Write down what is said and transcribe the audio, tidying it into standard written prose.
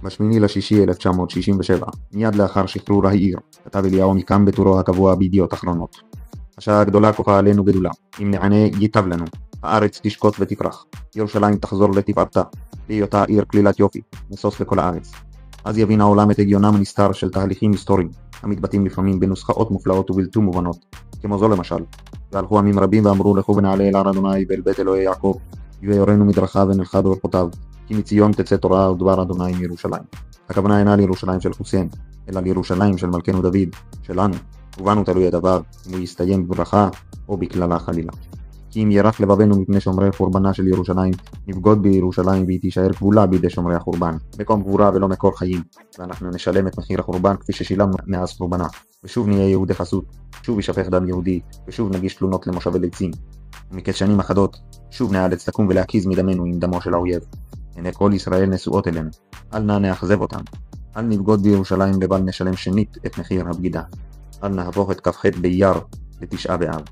ב8.6.1967, מיד לאחר שחרור העיר, כתב אליהו מכאן בטורו הקבוע בידיעות אחרונות. השעה הגדולה כוחה עלינו גדולה, אם נענה ייטב לנו, הארץ תשקוט ותפרח, ירושלים תחזור לתפארתה, בהיותה עיר כלילת יופי, משוש לכל הארץ. אז יבין העולם את הגיונם הנסתר של תהליכים היסטוריים, המתבטאים לפעמים בנוסחאות מופלאות ובלתי מובנות, כמו זו למשל. והלכו עמים רבים ואמרו לכו ונעלה אל הר אדוני ואל בית אלוהי יעקב, ויורנו מדרכיו ונלכה באורחותיו, כי מציון תצא תורה ודבר אדוני מירושלים. הכוונה אינה לירושלים של חוסיין, אלא לירושלים של מלכנו דוד, שלנו, ובנו תלוי הדבר, אם הוא יסתיים בברכה או בקללה חלילה. כי אם ירח לבבנו מפני שומרי חורבנה של ירושלים, נבגוד בירושלים והיא תישאר כבולה בידי שומרי החורבן, מקום גבורה ולא מקור חיים, ואנחנו נשלם את מחיר החורבן כפי ששילמנו מאז חורבנה, ושוב נהיה יהודי חסות, שוב ישפך דם יהודי, ושוב נגיש תלונות למושבי ליצים, ומקץ שנים אחדות, שוב נאלץ לקום ולהקיז מדמנו עם דמו של האויב. הנה כל ישראל נשואות אלינו, אל נא נאכזב אותם, אל נבגוד בירושלים ובל נשלם שנית את מחיר הבגידה, אל נהפוך את כ"ח באייר לתשעה באב.